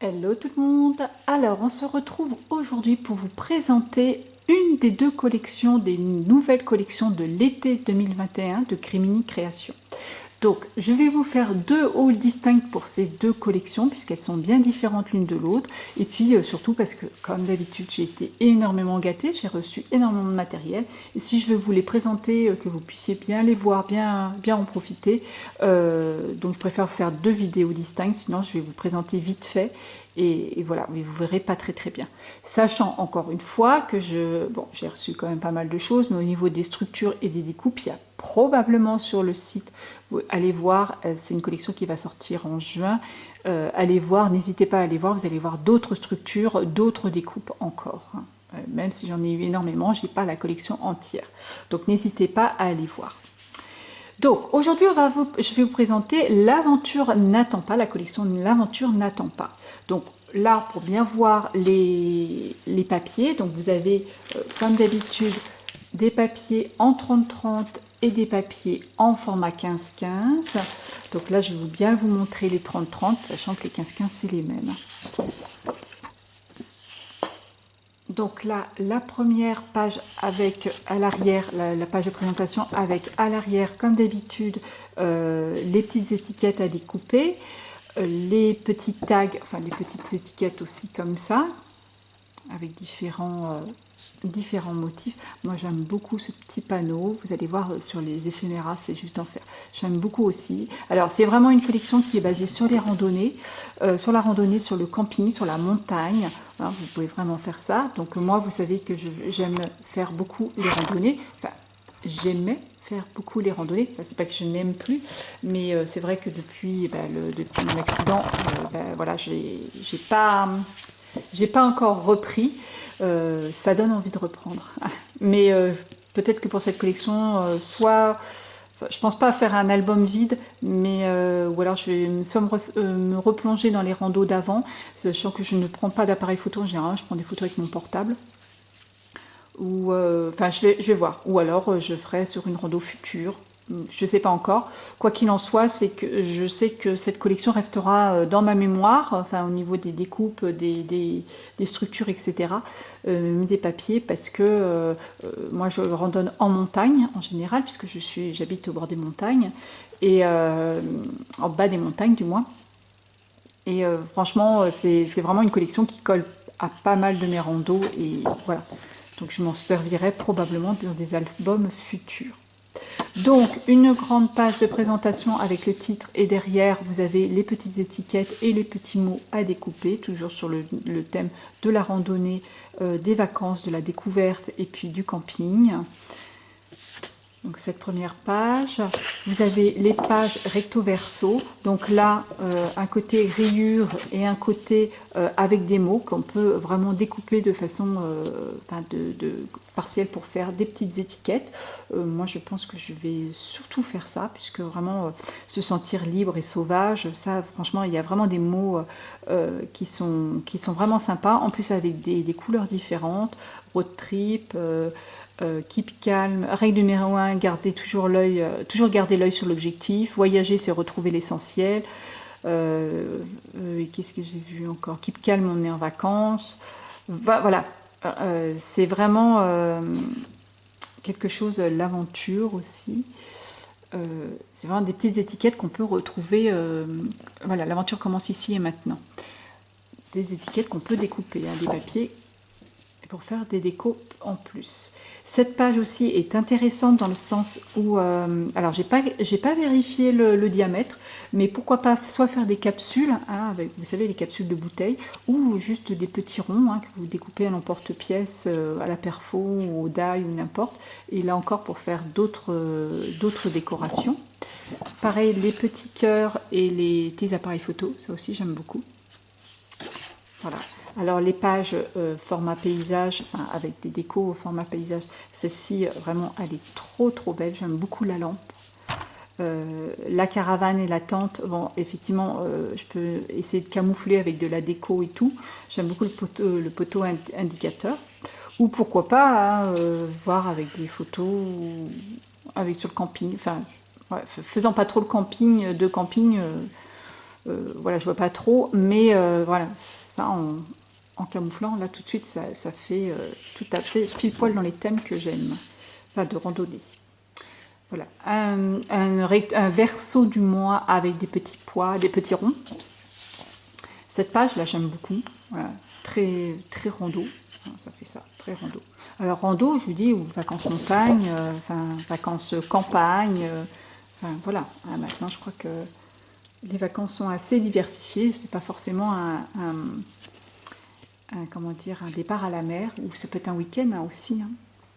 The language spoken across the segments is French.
Hello tout le monde. Alors on se retrouve aujourd'hui pour vous présenter une des deux collections, des nouvelles collections de l'été 2021 de Crimini Création. Donc je vais vous faire deux hauls distincts pour ces deux collections puisqu'elles sont bien différentes l'une de l'autre, et puis surtout parce que comme d'habitude j'ai été énormément gâtée, j'ai reçu énormément de matériel, et si je veux vous les présenter, que vous puissiez bien les voir, bien en profiter, donc je préfère faire deux vidéos distinctes, sinon je vais vous présenter vite fait. Et voilà, mais vous verrez pas très bien. Sachant encore une fois que j'ai reçu quand même pas mal de choses, mais au niveau des structures et des découpes, il y a probablement sur le site, vous allez voir, c'est une collection qui va sortir en juin, allez voir, n'hésitez pas à aller voir, vous allez voir d'autres structures, d'autres découpes encore. Même si j'en ai eu énormément, je n'ai pas la collection entière. Donc n'hésitez pas à aller voir. Donc aujourd'hui, je vais vous présenter l'aventure n'attend pas, la collection l'aventure n'attend pas. Donc là, pour bien voir les papiers, donc vous avez comme d'habitude des papiers en 30-30 et des papiers en format 15-15. Donc là, je vais bien vous montrer les 30-30, sachant que les 15-15 c'est les mêmes. Donc là, la première page avec à l'arrière, la page de présentation avec à l'arrière, comme d'habitude, les petites étiquettes à découper, les petits tags, enfin les petites étiquettes aussi comme ça, avec différents motifs. Moi j'aime beaucoup ce petit panneau, vous allez voir sur les éphéméras, c'est juste d'enfer. J'aime beaucoup aussi. Alors c'est vraiment une collection qui est basée sur les randonnées, sur la randonnée, sur le camping, sur la montagne. Hein, vous pouvez vraiment faire ça. Donc moi vous savez que j'aime faire beaucoup les randonnées. Enfin, j'aimais faire beaucoup les randonnées. Enfin, c'est pas que je n'aime plus, mais c'est vrai que depuis mon accident, voilà, j'ai pas encore repris. Ça donne envie de reprendre. Mais peut-être que pour cette collection, enfin, je pense pas à faire un album vide, mais ou alors je vais soit me replonger dans les randos d'avant, sachant que je ne prends pas d'appareil photo en général, je prends des photos avec mon portable. Ou enfin, je vais voir. Ou alors je ferai sur une rando future. Je ne sais pas encore. Quoi qu'il en soit, c'est que je sais que cette collection restera dans ma mémoire, enfin au niveau des découpes, des structures, etc. Des papiers, parce que moi je randonne en montagne en général, puisque j'habite au bord des montagnes, et en bas des montagnes du moins. Et franchement, c'est vraiment une collection qui colle à pas mal de mes randos, et voilà. Donc je m'en servirai probablement dans des albums futurs. Donc une grande page de présentation avec le titre, et derrière vous avez les petites étiquettes et les petits mots à découper, toujours sur le thème de la randonnée, des vacances, de la découverte et puis du camping. Donc cette première page, vous avez les pages recto verso, donc là un côté rayure et un côté avec des mots qu'on peut vraiment découper de façon partielle pour faire des petites étiquettes. Moi je pense que je vais surtout faire ça, puisque vraiment se sentir libre et sauvage, ça franchement il y a vraiment des mots qui sont vraiment sympas, en plus avec des couleurs différentes, road trip, keep calm, règle numéro 1, toujours garder l'œil sur l'objectif, voyager c'est retrouver l'essentiel, qu'est-ce que j'ai vu encore, keep calm, on est en vacances, voilà, c'est vraiment quelque chose, l'aventure aussi, c'est vraiment des petites étiquettes qu'on peut retrouver, voilà, l'aventure commence ici et maintenant, des étiquettes qu'on peut découper, hein, des papiers pour faire des décos en plus. Cette page aussi est intéressante dans le sens où, alors j'ai pas vérifié le diamètre, mais pourquoi pas soit faire des capsules, hein, avec, vous savez, les capsules de bouteilles, ou juste des petits ronds, hein, que vous découpez à l'emporte-pièce, à la perfo, ou au die, ou n'importe, et là encore pour faire d'autres décorations. Pareil, les petits cœurs et les petits appareils photo, ça aussi j'aime beaucoup. Voilà. Alors les pages format paysage, enfin, avec des décos au format paysage, celle-ci vraiment elle est trop belle, j'aime beaucoup la lampe. La caravane et la tente, bon effectivement je peux essayer de camoufler avec de la déco et tout, j'aime beaucoup le poteau indicateur, ou pourquoi pas hein, voir avec des photos avec sur le camping, enfin ouais, faisant pas trop le camping, voilà, je vois pas trop, mais voilà, ça en camouflant, là tout de suite, ça fait tout à fait pile poil dans les thèmes que j'aime, enfin de randonnée. Voilà, un verso du mois avec des petits pois, des petits ronds. Cette page là, j'aime beaucoup. Voilà, très très rando. Ça fait ça, très rando. Alors rando, je vous dis, ou vacances montagne, enfin vacances campagne. Enfin voilà. Ah, maintenant, je crois que les vacances sont assez diversifiées. C'est pas forcément comment dire, un départ à la mer, ou ça peut être un week-end hein, aussi. Hein.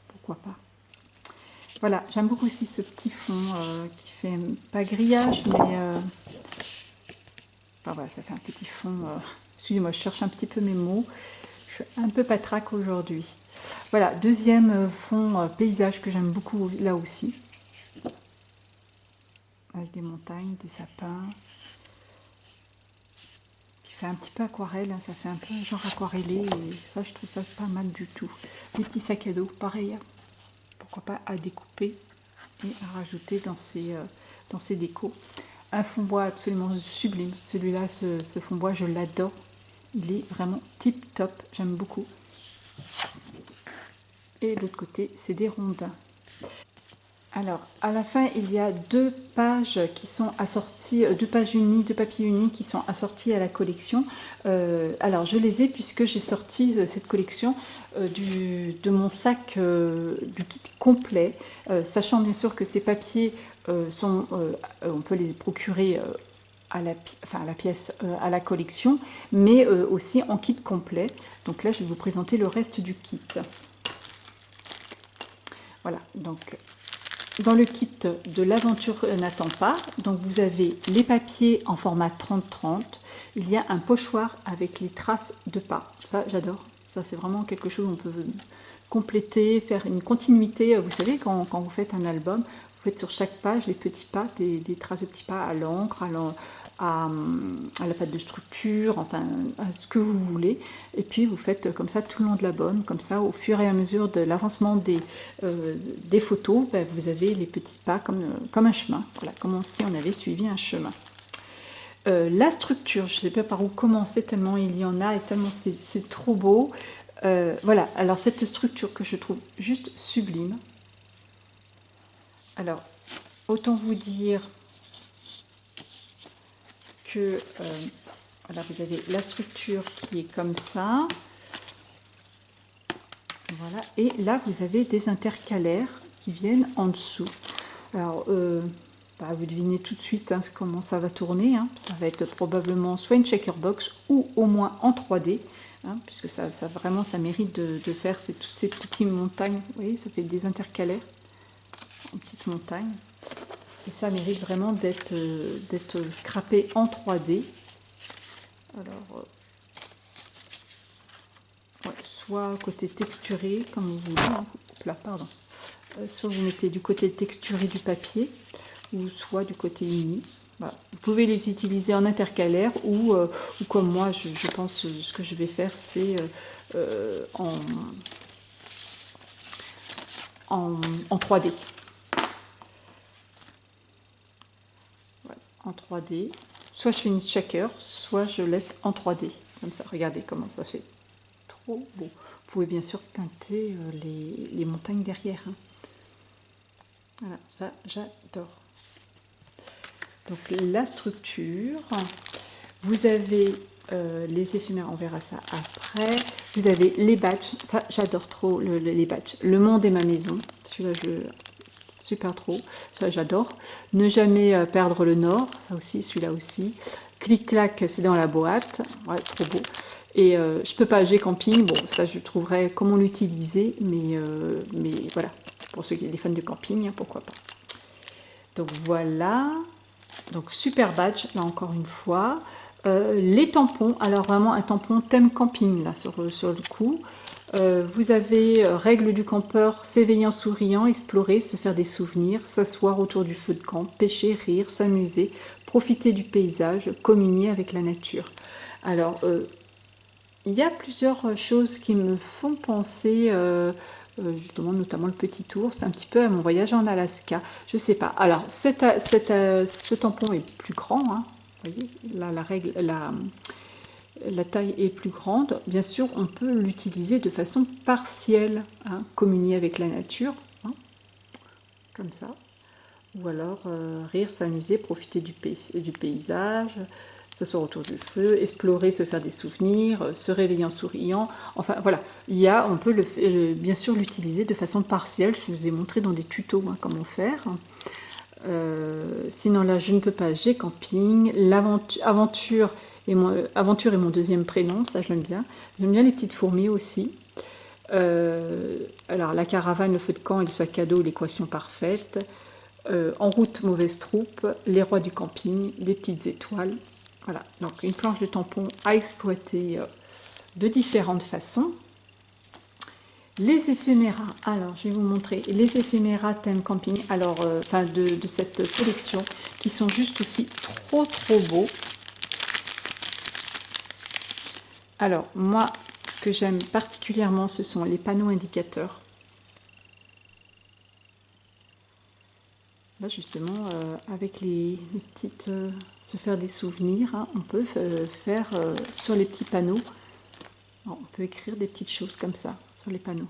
Pourquoi pas. Voilà, j'aime beaucoup aussi ce petit fond qui fait pas grillage, mais enfin voilà, ça fait un petit fond. Excusez-moi, je cherche un petit peu mes mots. Je suis un peu patraque aujourd'hui. Voilà, deuxième fond paysage que j'aime beaucoup là aussi. Avec des montagnes, des sapins. Qui fait un petit peu aquarelle, hein, ça fait un peu genre aquarellé. Et ça, je trouve ça pas mal du tout. Les petits sacs à dos, pareil. Pourquoi pas à découper et à rajouter dans ces décos. Un fond bois absolument sublime. Celui-là, ce fond bois, je l'adore. Il est vraiment tip top. J'aime beaucoup. Et l'autre côté, c'est des rondins. Alors, à la fin, il y a deux pages qui sont assorties, deux pages unies, deux papiers unis qui sont assortis à la collection. Alors, je les ai puisque j'ai sorti cette collection de mon sac du kit complet, sachant bien sûr que ces papiers on peut les procurer à la pièce, à la collection, mais aussi en kit complet. Donc là, je vais vous présenter le reste du kit. Voilà, donc dans le kit de l'aventure n'attend pas, donc vous avez les papiers en format 30-30, il y a un pochoir avec les traces de pas. Ça, j'adore. Ça, c'est vraiment quelque chose où on peut compléter, faire une continuité. Vous savez, quand vous faites un album, vous faites sur chaque page les petits pas, des traces de petits pas à l'encre, à la pâte de structure, enfin à ce que vous voulez. Et puis vous faites comme ça tout le long de l'album, comme ça au fur et à mesure de l'avancement des photos, ben, vous avez les petits pas comme un chemin, voilà, comme si on avait suivi un chemin. La structure, je ne sais pas par où commencer tellement il y en a et tellement c'est trop beau. Voilà, alors cette structure que je trouve juste sublime. Alors, autant vous dire que voilà, vous avez la structure qui est comme ça. Voilà, et là vous avez des intercalaires qui viennent en dessous. Alors, bah, vous devinez tout de suite hein, comment ça va tourner. Hein. Ça va être probablement soit une checkerbox ou au moins en 3D. Hein, puisque ça vraiment ça mérite de faire toutes ces petites montagnes. Vous voyez, ça fait des intercalaires en petites montagnes. Et ça mérite vraiment d'être scrappé en 3D. Alors, ouais, soit côté texturé, comme vous voulez, hein. Là, pardon. Soit vous mettez du côté texturé du papier, ou soit du côté uni. Voilà. Vous pouvez les utiliser en intercalaire, ou comme moi, je pense ce que je vais faire, c'est en 3D. Voilà, en 3D. Soit je fais une checker, soit je laisse en 3D. Comme ça, regardez comment ça fait. Trop beau. Vous pouvez bien sûr teinter les montagnes derrière. Hein. Voilà, ça j'adore. Donc la structure, vous avez les éphémères, on verra ça après. Vous avez les badges, ça j'adore trop les badges. Le monde est ma maison, celui-là super trop, ça j'adore. Ne jamais perdre le nord, ça aussi, celui-là aussi. Clic-clac, c'est dans la boîte, ouais, trop beau. Et je peux pas, j'ai camping, bon ça je trouverai comment l'utiliser, mais voilà, pour ceux qui sont des fans de camping, pourquoi pas. Donc voilà, donc super badge, là encore une fois. Les tampons, alors vraiment un tampon thème camping là sur le coup. Vous avez règle du campeur, s'éveiller en souriant, explorer, se faire des souvenirs, s'asseoir autour du feu de camp, pêcher, rire, s'amuser, profiter du paysage, communier avec la nature. Alors, il y a plusieurs choses qui me font penser, justement, notamment le petit ours, un petit peu à mon voyage en Alaska. Je sais pas. Alors, ce tampon est plus grand, hein, voyez, là, la taille est plus grande. Bien sûr, on peut l'utiliser de façon partielle, hein, communier avec la nature, hein, comme ça. Ou alors rire, s'amuser, profiter du paysage, s'asseoir autour du feu, explorer, se faire des souvenirs, se réveiller en souriant. Enfin voilà, on peut bien sûr l'utiliser de façon partielle. Je vous ai montré dans des tutos, hein, comment faire. Sinon là, je ne peux pas, j'ai camping. Aventure est mon deuxième prénom, ça je l'aime bien. J'aime bien les petites fourmis aussi. Alors la caravane, le feu de camp et le sac à dos, l'équation parfaite. En route, mauvaise troupe, les rois du camping, des petites étoiles. Voilà, donc une planche de tampon à exploiter de différentes façons. Les éphéméras, alors je vais vous montrer les éphéméras thème camping, alors de cette collection, qui sont juste aussi trop beaux. Alors moi, ce que j'aime particulièrement, ce sont les panneaux indicateurs. Là justement, avec les petites, se faire des souvenirs, hein, on peut faire sur les petits panneaux, alors, on peut écrire des petites choses comme ça sur les panneaux.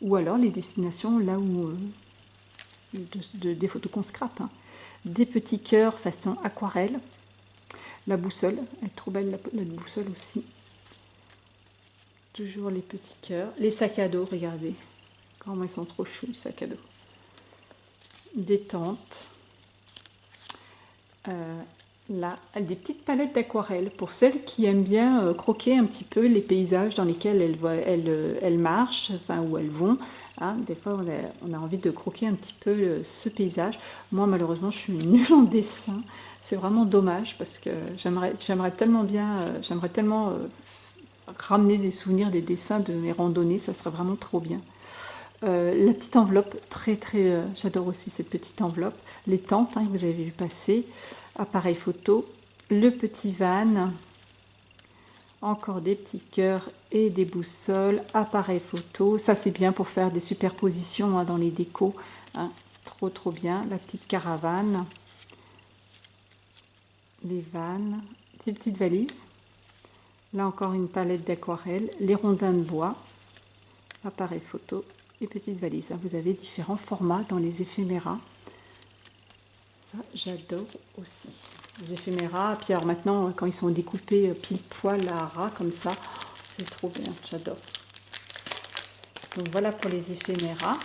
Ou alors les destinations là où des photos qu'on scrape, hein. Des petits cœurs façon aquarelle. La boussole, elle est trop belle la boussole aussi. Toujours les petits cœurs. Les sacs à dos, regardez. Comment ils sont trop choues les sacs à dos. Des tentes. Là, des petites palettes d'aquarelle pour celles qui aiment bien croquer un petit peu les paysages dans lesquels elles marchent, enfin où elles vont. Hein. Des fois, on a envie de croquer un petit peu ce paysage. Moi, malheureusement, je suis nulle en dessin. C'est vraiment dommage parce que j'aimerais tellement ramener des souvenirs, des dessins de mes randonnées. Ça serait vraiment trop bien. La petite enveloppe, j'adore aussi cette petite enveloppe. Les tentes, hein, que vous avez vu passer. Appareil photo. Le petit van. Encore des petits cœurs et des boussoles. Appareil photo. Ça, c'est bien pour faire des superpositions, hein, dans les décos. Hein. Trop bien. La petite caravane. Les vannes. Des petites valises. Là encore une palette d'aquarelle. Les rondins de bois. Appareil photo. Et petites valises. Vous avez différents formats dans les éphéméras. Ça, j'adore aussi. Les éphéméras. Puis alors maintenant, quand ils sont découpés pile poil à ras comme ça, c'est trop bien. J'adore. Donc voilà pour les éphéméras.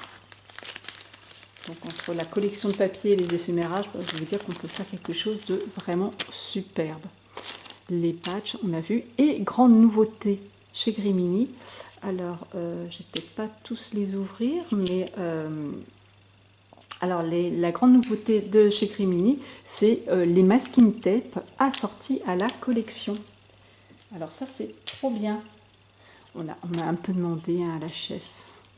Donc entre la collection de papier et les éphéméras, je peux vous dire qu'on peut faire quelque chose de vraiment superbe. Les patchs, on a vu. Et grande nouveauté chez Grimini. Alors, je ne vais peut-être pas tous les ouvrir, mais alors la grande nouveauté de chez Grimini, c'est les masking tape assortis à la collection. Alors ça, c'est trop bien. On a un peu demandé, hein, à la chef.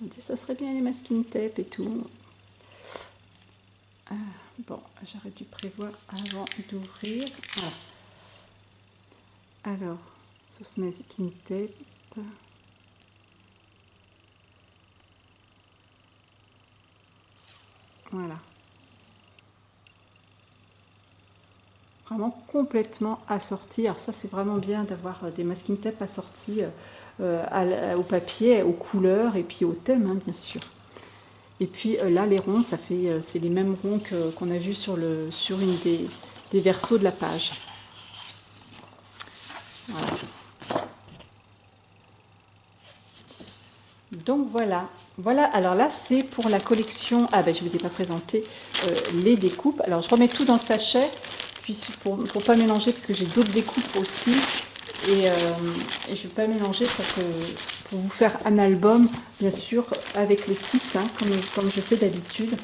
On dit ça serait bien les masking tape et tout. Bon, j'aurais dû prévoir avant d'ouvrir. Alors, sur ce masking tape. Voilà. Vraiment complètement assorti. Alors ça, c'est vraiment bien d'avoir des masking tape assortis au papier, aux couleurs et puis au thème, hein, bien sûr. Et puis là, les ronds, c'est les mêmes ronds qu'on a vus sur une des versos de la page. Voilà. Donc voilà. Voilà, alors là c'est pour la collection. Ah ben je ne vous ai pas présenté les découpes. Alors je remets tout dans le sachet, puis pour ne pas mélanger, parce que j'ai d'autres découpes aussi. Et je ne vais pas mélanger pour vous faire un album, bien sûr, avec le kit, hein, comme je fais d'habitude,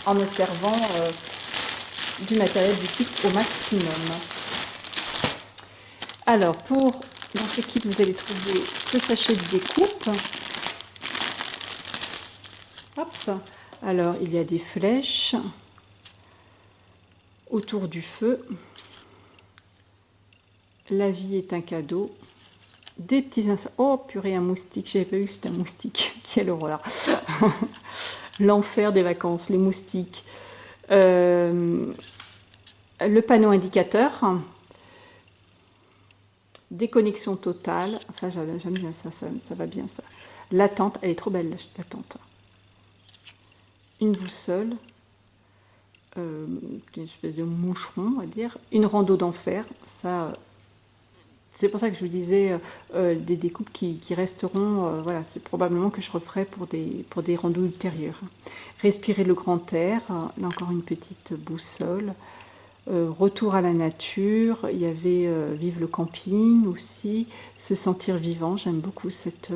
en me servant du matériel du kit au maximum. Alors dans ce kit, vous allez trouver ce sachet de découpe. Hop. Alors, il y a des flèches autour du feu. La vie est un cadeau. Des petits insectes. Oh, purée, un moustique. J'avais pas vu que c'était un moustique. Quelle horreur. L'enfer des vacances, les moustiques. Le panneau indicateur, déconnexion totale, ça j'aime bien, ça va bien ça. L'attente, elle est trop belle l'attente. Une boussole, une espèce de moucheron, on va dire. Une rando d'enfer, ça, c'est pour ça que je vous disais des découpes qui resteront, voilà, c'est probablement que je referai pour des randos ultérieurs. Respirer le grand air, là encore une petite boussole. Retour à la nature, il y avait Vive le camping aussi, se sentir vivant, j'aime beaucoup cette...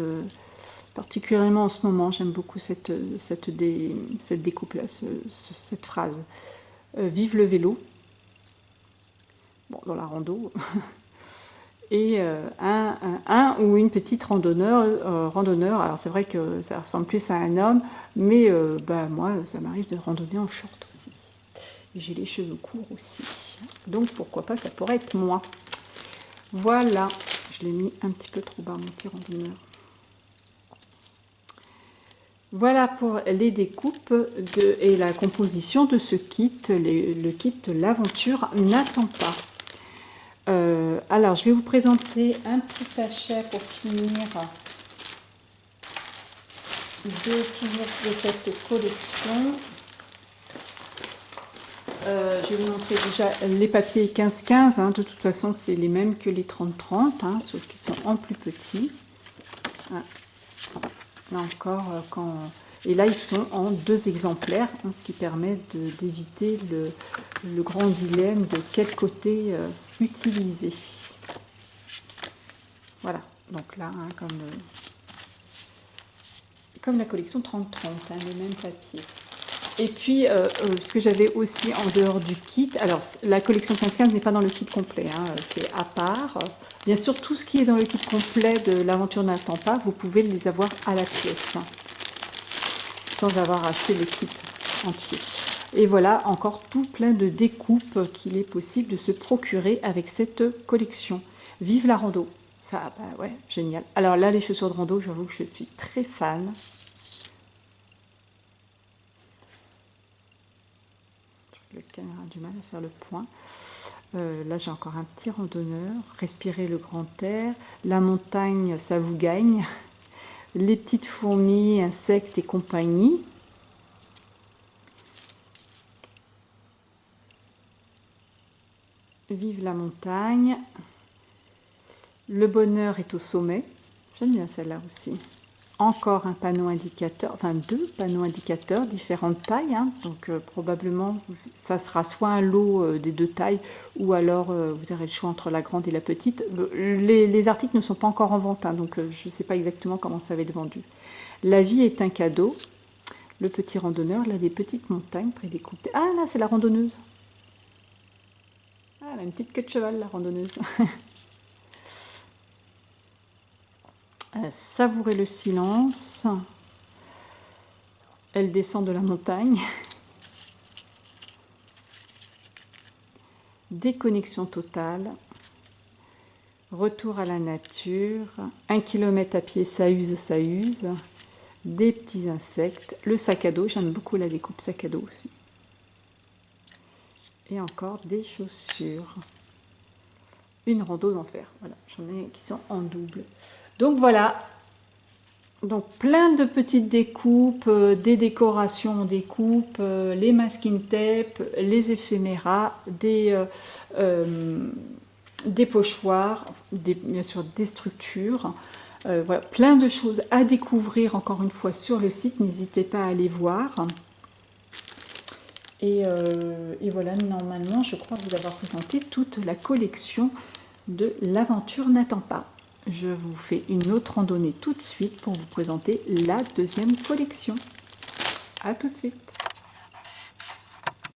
particulièrement en ce moment, j'aime beaucoup cette découpe-là, cette phrase. Vive le vélo, bon, dans la rando, et un ou une petite randonneur, alors c'est vrai que ça ressemble plus à un homme, mais bah, moi, ça m'arrive de randonner en short aussi. J'ai les cheveux courts aussi. Donc pourquoi pas, ça pourrait être moi. Voilà. Je l'ai mis un petit peu trop bas, mon petit randonneur. Voilà pour les découpes et la composition de ce kit. Le kit L'aventure n'attend pas. Alors, je vais vous présenter un petit sachet pour finir de cette collection. Je vais vous montrer déjà les papiers 15-15, hein, de toute façon c'est les mêmes que les 30-30, hein, sauf qu'ils sont en plus petits. Hein. Là encore, et là ils sont en 2 exemplaires, hein, ce qui permet d'éviter le grand dilemme de quel côté utiliser. Voilà, donc là, hein, comme la collection 30-30, hein, les mêmes papiers. Et puis, ce que j'avais aussi en dehors du kit, alors la collection 15 n'est pas dans le kit complet, hein, c'est à part. Bien sûr, tout ce qui est dans le kit complet de l'aventure n'attend pas, vous pouvez les avoir à la pièce, hein, sans avoir acheté le kit entier. Et voilà, encore tout plein de découpes qu'il est possible de se procurer avec cette collection. Vive la rando! Ça, bah ouais, génial. Alors là, les chaussures de rando, j'avoue que je suis très fan. La caméra a du mal à faire le point. Là, j'ai encore un petit randonneur. Respirer le grand air. La montagne, ça vous gagne. Les petites fourmis, insectes et compagnie. Vive la montagne. Le bonheur est au sommet. J'aime bien celle-là aussi. Encore un panneau indicateur, enfin 2 panneaux indicateurs, différentes tailles, hein, donc probablement ça sera soit un lot des 2 tailles, ou alors vous aurez le choix entre la grande et la petite. Les articles ne sont pas encore en vente, hein, donc je ne sais pas exactement comment ça va être vendu. La vie est un cadeau. Le petit randonneur, là des petites montagnes prédécoupées. Ah là c'est la randonneuse. Ah, elle a une petite queue de cheval, la randonneuse. Savourer le silence. Elle descend de la montagne. Déconnexion totale. Retour à la nature. 1 kilomètre à pied, ça use, ça use. Des petits insectes. Le sac à dos, j'aime beaucoup la découpe sac à dos aussi. Et encore des chaussures. Une rando d'enfer. Voilà, j'en ai qui sont en double. Donc voilà, donc plein de petites découpes, des décorations en découpe, les masking tape, les éphéméras, des pochoirs, bien sûr des structures. Voilà, plein de choses à découvrir encore une fois sur le site, n'hésitez pas à aller voir. Et voilà, normalement, je crois vous avoir présenté toute la collection de L'aventure n'attend pas. Je vous fais une autre randonnée tout de suite pour vous présenter la 2e collection. À tout de suite.